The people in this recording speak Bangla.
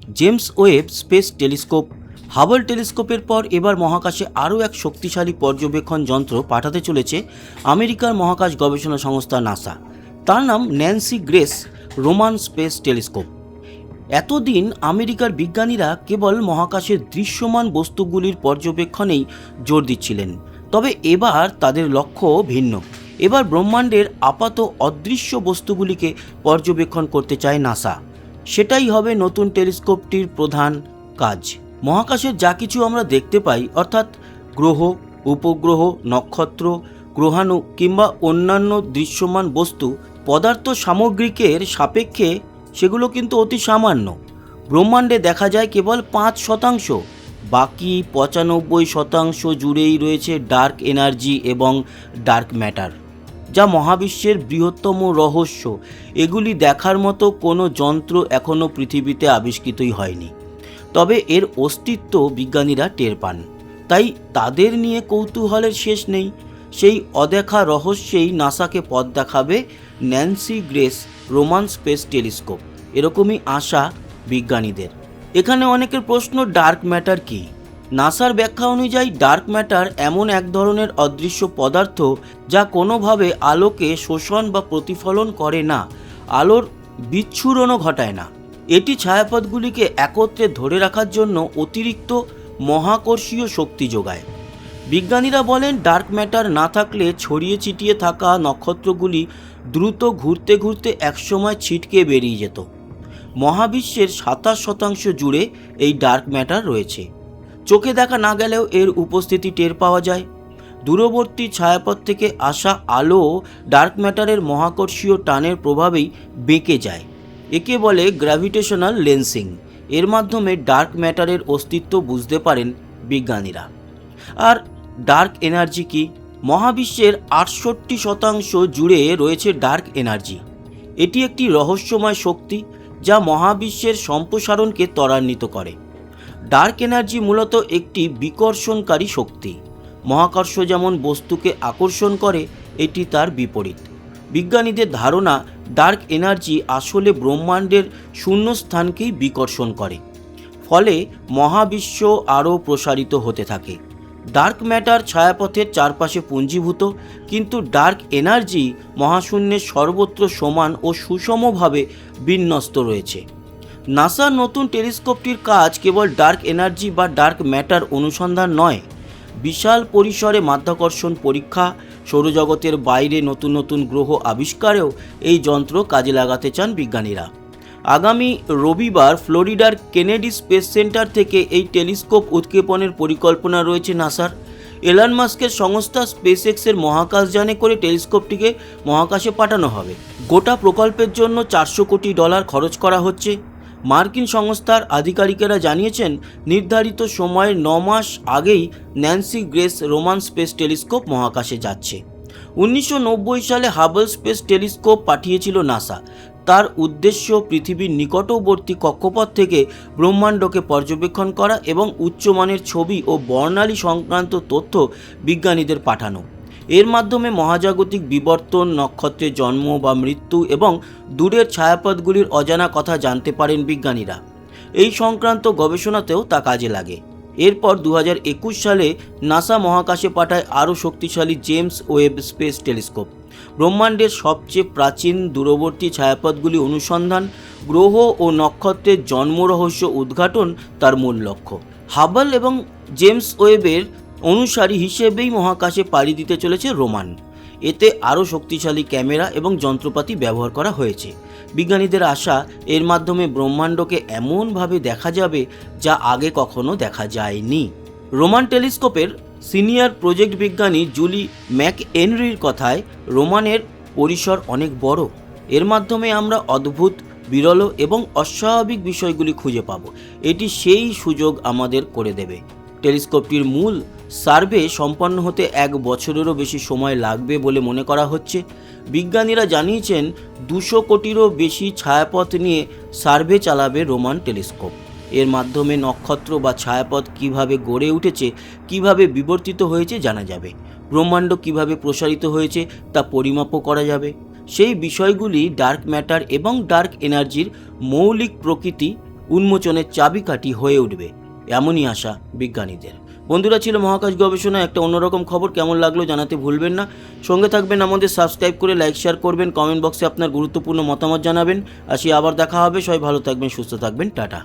James Webb Space Telescope. Hubble টেলিস্কোপের পর এবার মহাকাশে আরও এক শক্তিশালী পর্যবেক্ষণ যন্ত্র পাঠাতে চলেছে আমেরিকার মহাকাশ গবেষণা সংস্থা নাসা। তার নাম Nancy grace Roman space telescope. এতদিন আমেরিকার বিজ্ঞানীরা কেবল মহাকাশের দৃশ্যমান বস্তুগুলির পর্যবেক্ষণেই জোর দিচ্ছিলেন, তবে এবার তাদের লক্ষ্য ভিন্ন। এবার ব্রহ্মাণ্ডের আপাত অদৃশ্য বস্তুগুলিকে পর্যবেক্ষণ করতে চায় নাসা। সেটাই হবে নতুন টেলিস্কোপটির প্রধান কাজ। মহাকাশের যা কিছু আমরা দেখতে পাই, অর্থাৎ গ্রহ, উপগ্রহ, নক্ষত্র, গ্রহাণু কিংবা অন্যান্য দৃশ্যমান বস্তু, পদার্থ সামগ্রিকের সাপেক্ষে সেগুলো কিন্তু অতি সামান্য। ব্রহ্মাণ্ডে দেখা যায় কেবল 5%, বাকি 95% জুড়েই রয়েছে ডার্ক এনার্জি এবং ডার্ক ম্যাটার, যা মহাবিশ্বের বৃহত্তম রহস্য। এগুলি দেখার মতো কোনো যন্ত্র এখনও পৃথিবীতে আবিষ্কৃতই হয়নি, তবে এর অস্তিত্ব বিজ্ঞানীরা টের পান। তাই তাদের নিয়ে কৌতূহলের শেষ নেই। সেই অদেখা রহস্যেই নাসাকে পথ দেখাবে Nancy grace Roman space telescope, এরকমই আশা বিজ্ঞানীদের। এখানে অনেকের প্রশ্ন, ডার্ক ম্যাটার কি? নাসার ব্যাখ্যা অনুযায়ী ডার্ক ম্যাটার এমন এক ধরনের অদৃশ্য পদার্থ যা কোনোভাবে আলোকে শোষণ বা প্রতিফলন করে না, আলোর বিচ্ছুরণও ঘটায় না। এটি ছায়াপথগুলিকে একত্রে ধরে রাখার জন্য অতিরিক্ত মহাকর্ষীয় শক্তি যোগায়। বিজ্ঞানীরা বলেন, ডার্ক ম্যাটার না থাকলে ছড়িয়ে ছিটিয়ে থাকা নক্ষত্রগুলি দ্রুত ঘুরতে ঘুরতে একসময় ছিটকে বেরিয়ে যেত। মহাবিশ্বের 27% জুড়ে এই ডার্ক ম্যাটার রয়েছে। চোখে দেখা না গেলেও এর উপস্থিতি টের পাওয়া যায়। দূরবর্তী ছায়াপথ থেকে আসা আলো ডার্ক ম্যাটারের মহাকর্ষীয় টানের প্রভাবেই বেঁকে যায়। একে বলে গ্র্যাভিটেশনাল লেন্সিং। এর মাধ্যমে ডার্ক ম্যাটারের অস্তিত্ব বুঝতে পারেন বিজ্ঞানীরা। আর ডার্ক এনার্জি কি? মহাবিশ্বের 68% জুড়ে রয়েছে ডার্ক এনার্জি। এটি একটি রহস্যময় শক্তি যা মহাবিশ্বের সম্প্রসারণকে ত্বরান্বিত করে। ডার্ক এনার্জি মূলত একটি বিকর্ষণকারী শক্তি। মহাকর্ষ যেমন বস্তুকে আকর্ষণ করে, এটি তার বিপরীত। বিজ্ঞানীদের ধারণা, ডার্ক এনার্জি আসলে ব্রহ্মাণ্ডের শূন্যস্থানকেই বিকর্ষণ করে, ফলে মহাবিশ্ব আরও প্রসারিত হতে থাকে। ডার্ক ম্যাটার ছায়াপথের চারপাশে পুঞ্জীভূত, কিন্তু ডার্ক এনার্জি মহাশূন্যের সর্বত্র সমান ও সুষমভাবে বিন্যস্ত রয়েছে। নাসার নতুন টেলিস্কোপটির কাজ কেবল ডার্ক এনার্জি বা ডার্ক ম্যাটার অনুসন্ধান নয়, বিশাল পরিসরে মাধ্যাকর্ষণ পরীক্ষা, সৌরজগতের বাইরে নতুন নতুন গ্রহ আবিষ্কারেও এই যন্ত্র কাজে লাগাতে চান বিজ্ঞানীরা। আগামী রবিবার ফ্লোরিডার কেনেডি স্পেস সেন্টার থেকে এই টেলিস্কোপ উৎক্ষেপণের পরিকল্পনা রয়েছে নাসার। এলন মাস্কের সংস্থা স্পেসএক্সের মহাকাশযানে করে টেলিস্কোপটিকে মহাকাশে পাঠানো হবে। গোটা প্রকল্পের জন্য $400 কোটি খরচ করা হচ্ছে। মার্কিন সংস্থার আধিকারিকেরা জানিয়েছেন, নির্ধারিত সময়ের 9 মাস আগেই Nancy grace Roman space telescope মহাকাশে যাচ্ছে। 1990 সালে হাবল স্পেস টেলিস্কোপ পাঠিয়েছিল নাসা। তার উদ্দেশ্য পৃথিবীর নিকটবর্তী কক্ষপথ থেকে ব্রহ্মাণ্ডকে পর্যবেক্ষণ করা এবং উচ্চমানের ছবি ও বর্ণালী সংক্রান্ত তথ্য বিজ্ঞানীদের পাঠানো। এর মাধ্যমে মহাজাগতিক বিবর্তন, নক্ষত্রের জন্ম বা মৃত্যু এবং দূরের ছায়াপথগুলির অজানা কথা জানতে পারেন বিজ্ঞানীরা। এই সংক্রান্ত গবেষণাতেও তা কাজে লাগে। এরপর 2021 সালে নাসা মহাকাশে পাঠায় আরও শক্তিশালী জেমস ওয়েব স্পেস টেলিস্কোপ। ব্রহ্মাণ্ডের সবচেয়ে প্রাচীন দূরবর্তী ছায়াপথগুলি অনুসন্ধান, গ্রহ ও নক্ষত্রের জন্ম রহস্য উদ্ঘাটন তার মূল লক্ষ্য। হাবল এবং জেমস ওয়েবের অনুসারী হিসেবেই মহাকাশে পাড়ি দিতে চলেছে রোমান। এতে আরও শক্তিশালী ক্যামেরা এবং যন্ত্রপাতি ব্যবহার করা হয়েছে। বিজ্ঞানীদের আশা, এর মাধ্যমে ব্রহ্মাণ্ডকে এমনভাবে দেখা যাবে যা আগে কখনো দেখা যায়নি। রোমান টেলিস্কোপের সিনিয়র প্রজেক্ট বিজ্ঞানী জুলি ম্যাকএনরির কথায়, রোমানের পরিসর অনেক বড়। এর মাধ্যমে আমরা অদ্ভুত, বিরল এবং অস্বাভাবিক বিষয়গুলি খুঁজে পাব। এটি সেই সুযোগ আমাদের করে দেবে। টেলিস্কোপটির মূল সার্ভে সম্পন্ন হতে 1 বছরেরও বেশি সময় লাগবে বলে মনে করা হচ্ছে। বিজ্ঞানীরা জানিয়েছেন, 200 কোটিরও বেশি ছায়াপথ নিয়ে সার্ভে চালাবে রোমান টেলিস্কোপ। এর মাধ্যমে নক্ষত্র বা ছায়াপথ কিভাবে গড়ে উঠেছে, কিভাবে বিবর্তিত হয়েছে জানা যাবে। ব্রহ্মাণ্ড কিভাবে প্রসারিত হয়েছে তা পরিমাপও করা যাবে। সেই বিষয়গুলি ডার্ক ম্যাটার এবং ডার্ক এনার্জির মৌলিক প্রকৃতি উন্মোচনের চাবিকাঠি হয়ে উঠবে, এমনই আশা বিজ্ঞানীদের। বন্ধুরা, ছিল মহাকাশ গবেষণা একটা অন্যরকম খবর। কেমন লাগলো জানাতে ভুলবেন না। সঙ্গে থাকবেন, আমাদের সাবস্ক্রাইব করে লাইক শেয়ার করবেন, কমেন্ট বক্সে আপনার গুরুত্বপূর্ণ মতামত জানাবেন। আসি, আবার দেখা হবে। সবাই ভালো থাকবেন, সুস্থ থাকবেন, টাটা।